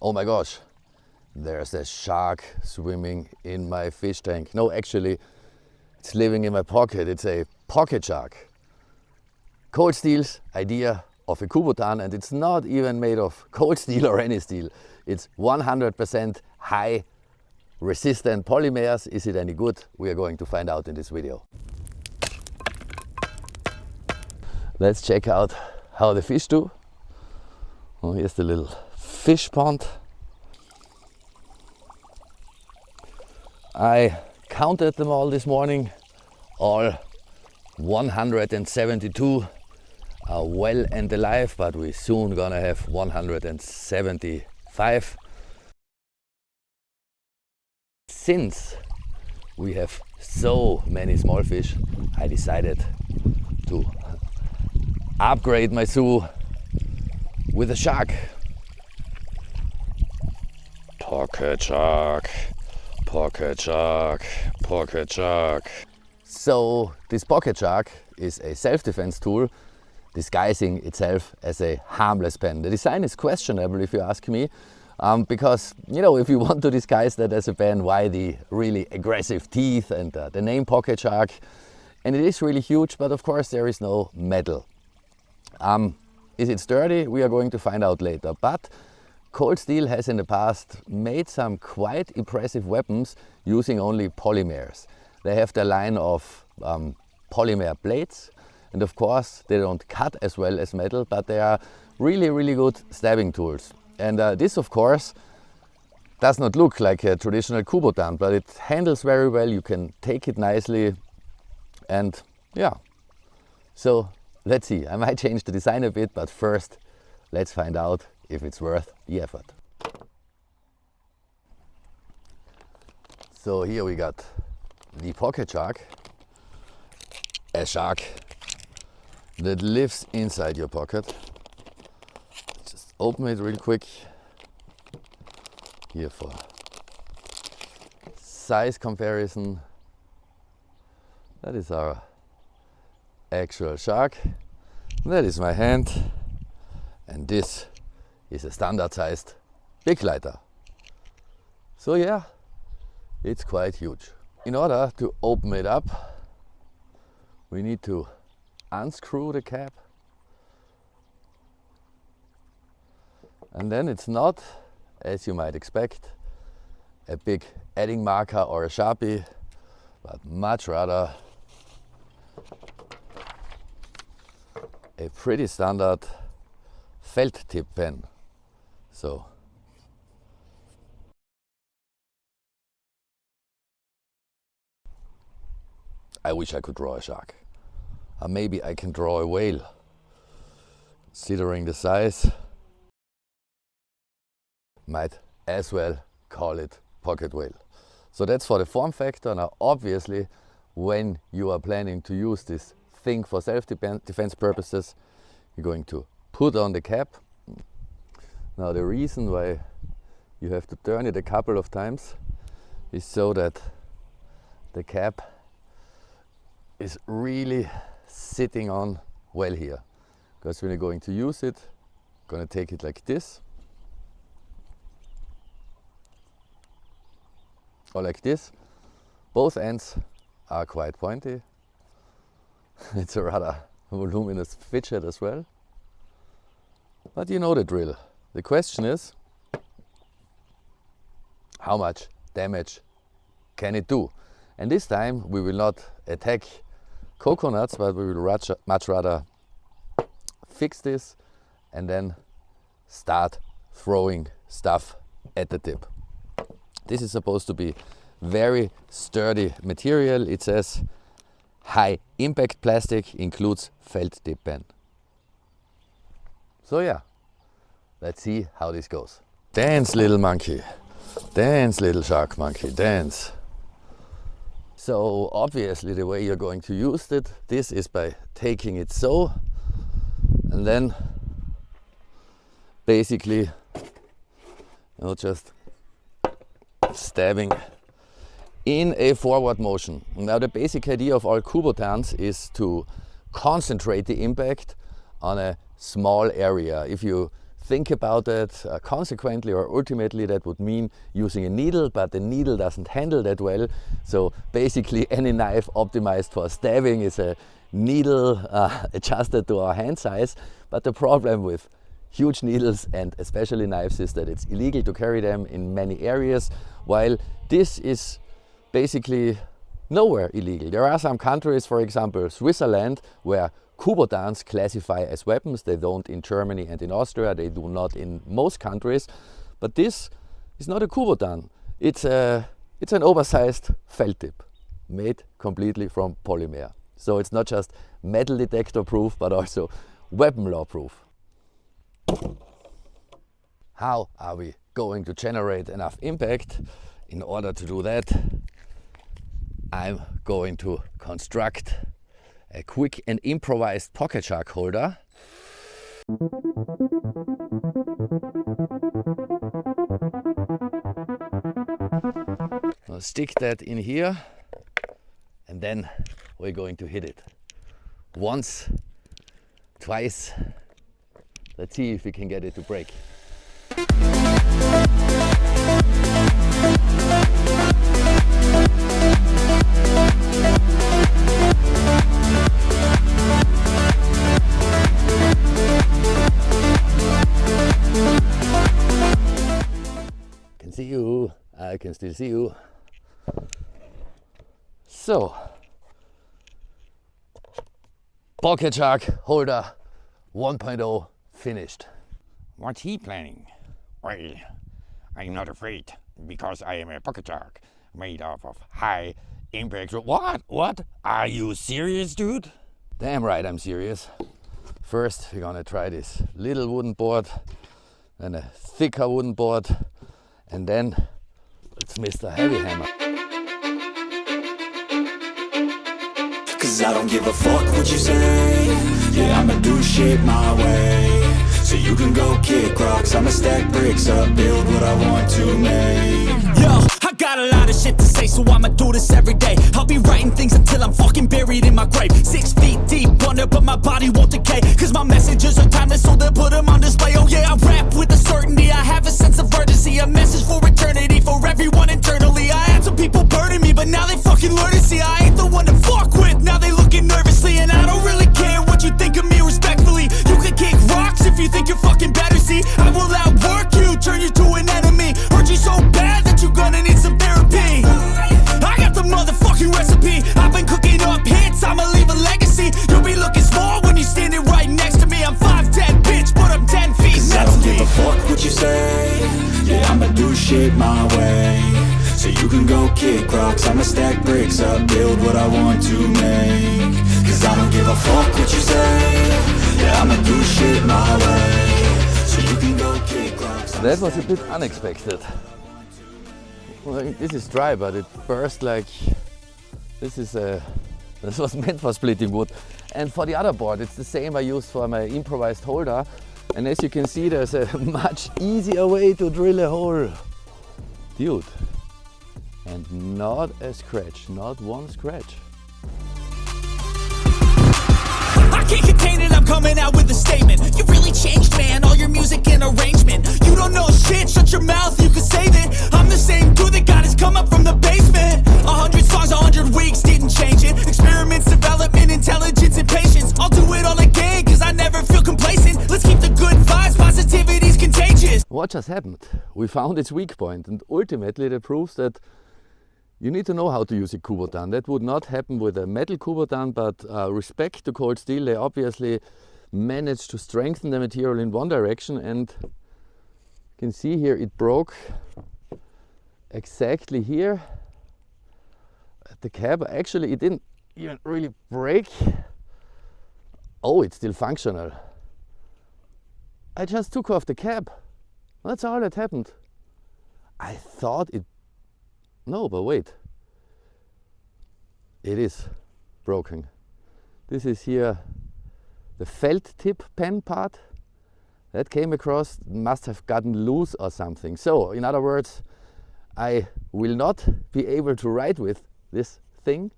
oh my gosh, there's a shark swimming in my fish tank. No, actually, it's living in my pocket. It's a pocket shark. Cold steel's idea of a Kubotan, and it's not even made of cold steel or any steel. It's 100% high resistant polymers. Is it any good? We are going to find out in this video. Let's check out how the fish do. Oh, here's the little fish pond. I counted them all this morning. All 172 are well and alive, but we're soon gonna have 175. Since we have so many small fish, I decided to upgrade my zoo with a shark. Pocket shark, pocket shark, pocket shark. So this pocket shark is a self-defense tool disguising itself as a harmless pen. The design is questionable if you ask me, because if you want to disguise that as a pen, why the really aggressive teeth and the name pocket shark? And it is really huge, but of course there is no metal. Is it sturdy? We are going to find out later. But Cold Steel has in the past made some quite impressive weapons using only polymers. They have their line of polymer blades, and of course they don't cut as well as metal, but they are really, really good stabbing tools. And this of course does not look like a traditional Kubotan, but it handles very well. You can take it nicely, and yeah. So let's see, I might change the design a bit, but first let's find out if it's worth the effort. So here we got the pocket shark, a shark that lives inside your pocket. Just open it real quick. Here for size comparison, that is our actual shark. That is my hand, and this is a standard sized big lighter. So yeah, it's quite huge. In order to open it up, we need to unscrew the cap, and then it's not, as you might expect, a big adding marker or a Sharpie, but much rather a pretty standard felt tip pen. So I wish I could draw a shark. Or maybe I can draw a whale. Considering the size, might as well call it pocket whale. So that's for the form factor. Now obviously, when you are planning to use this thing for self-defense purposes, you're going to put on the cap. Now the reason why you have to turn it a couple of times is so that the cap is really sitting on well here. Because when you're going to use it, you're going to take it like this, or like this. Both ends are quite pointy. It's a rather voluminous fidget as well. But you know the drill. The question is, how much damage can it do? And this time we will not attack coconuts, but we will much rather fix this and then start throwing stuff at the tip. This is supposed to be very sturdy material. It says high impact plastic, includes felt tip pen. So yeah, let's see how this goes. Dance, little monkey. Dance, little shark monkey, dance. So obviously the way you're going to use it, this is by taking it so, and then basically just stabbing in a forward motion. Now the basic idea of all Kubotans is to concentrate the impact on a small area. If you think about it, consequently or ultimately that would mean using a needle, but the needle doesn't handle that well. So basically any knife optimized for stabbing is a needle adjusted to our hand size. But the problem with huge needles and especially knives is that it's illegal to carry them in many areas, while this is basically nowhere illegal. There are some countries, for example Switzerland, where Kubotans classify as weapons. They don't in Germany and in Austria, they do not in most countries. But this is not a Kubotan. It's an oversized felt tip made completely from polymer. So it's not just metal detector proof, but also weapon law proof. How are we going to generate enough impact? In order to do that, I'm going to construct a quick and improvised pocket shark holder. I'll stick that in here and then we're going to hit it. Once, twice. Let's see if we can get it to break. See you, I can still see you. So, pocket shark holder 1.0 finished. What's he planning? Well, I'm not afraid because I am a pocket shark made up of high impact. What? Are you serious, dude? Damn right I'm serious. First we're gonna try this little wooden board, then a thicker wooden board, and then it's Mr. Heavy Hammer. Cause I don't give a fuck what you say. Yeah, I'ma do shit my way. So you can go kick rocks, I'ma stack bricks up, build what I want to make. Yo, I got a lot of shit to say, so I'ma do this every day. I'll be writing things until I'm fucking buried in my grave. 6 feet deep under, but my body won't decay. Cause my messages are timeless, so they'll put them on display. Oh yeah, I rap with a certainty, I have a sense of urgency. A message for eternity, for everyone internally. I had some people burning me, but now they fucking learn to see I ain't the one to fuck with, now they looking nervously. And I don't really care what you think of me respectfully. You can kick rocks if you think you're fucking better, see. I will outwork you, turn you to an enemy. Hurt you so bad that you're gonna need some therapy. I got the motherfucking recipe. I've been cooking up hits, I'ma leave a legacy. You'll be looking small when you're standing right next to me. I'm 5'10", bitch, but I'm 10 feet. Cause I don't give a fuck what you say. Yeah, I'ma do shit my way. So you can go kick rocks, I'ma stack bricks up, build what I want to make. Cause I don't give a fuck what you say. Yeah, I'ma do shit my way. So you can go kick rocks. That was a bit unexpected. Well, this is dry, but it burst like this was meant for splitting wood. And for the other board, it's the same I used for my improvised holder. And as you can see, there's a much easier way to drill a hole. Dude. And not a scratch, not one scratch. I can't contain it, I'm coming out with a statement. You really changed, man, all your music and arrangement. You don't know shit, shut your mouth, you can save it. I'm the same dude that got his come up from the basement. 100 songs, 100 weeks, didn't change it. Experiments, development, intelligence, and patience. I'll do it all again, cause I never feel complacent. Let's keep the good vibes, positivity's contagious. What just happened? We found its weak point, and ultimately that proves that you need to know how to use a Kubotan. That would not happen with a metal Kubotan, but respect to cold steel, they obviously managed to strengthen the material in one direction, and you can see here it broke exactly here at the cap. Actually, it didn't even really break. Oh, it's still functional. I just took off the cap. That's all that happened. I thought it... No, but wait. It is broken. This is here the felt tip pen part that came across, must have gotten loose or something. So, in other words, I will not be able to write with this thing.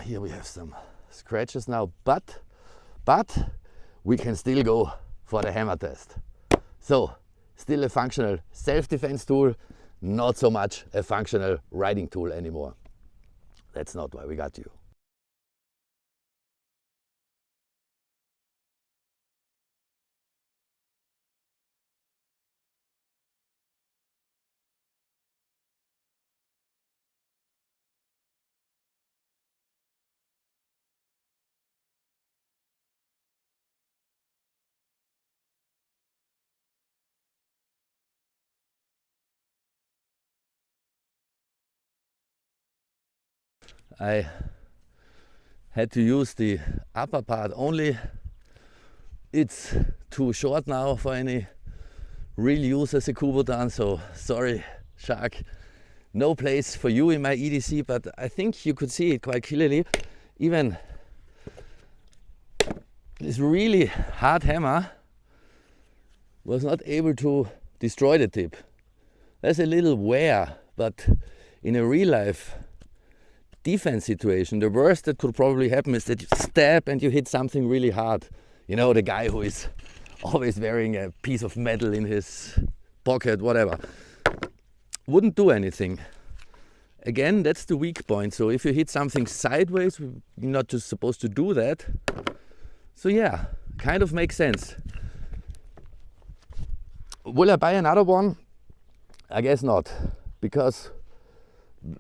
Here we have some scratches now, but we can still go for the hammer test. So, still a functional self-defense tool, not so much a functional riding tool anymore. That's not why we got you. I had to use the upper part only. It's too short now for any real use as a Kubotan, so sorry shark, no place for you in my EDC, but I think you could see it quite clearly. Even this really hard hammer was not able to destroy the tip. There's a little wear, but in a real life defense situation, the worst that could probably happen is that you stab and you hit something really hard. You know, the guy who is always wearing a piece of metal in his pocket, whatever. Wouldn't do anything. Again, that's the weak point. So if you hit something sideways, you're not just supposed to do that. So yeah, kind of makes sense. Will I buy another one? I guess not, because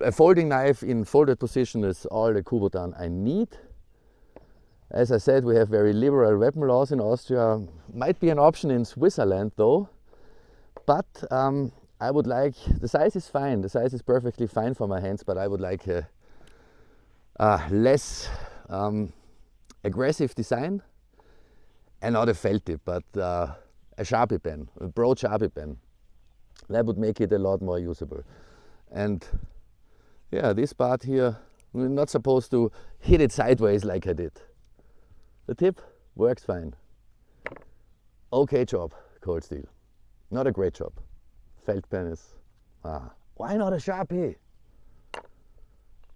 a folding knife in folded position is all the Kubotan I need. As I said, we have very liberal weapon laws in Austria. Might be an option in Switzerland though, but I would like, the size is fine, the size is perfectly fine for my hands, but I would like a less aggressive design, and not a felt tip, but a Sharpie pen, a broad Sharpie pen. That would make it a lot more usable. And yeah, this part here, we're not supposed to hit it sideways like I did. The tip works fine. Okay job, cold steel. Not a great job. Felt pen is, why not a Sharpie?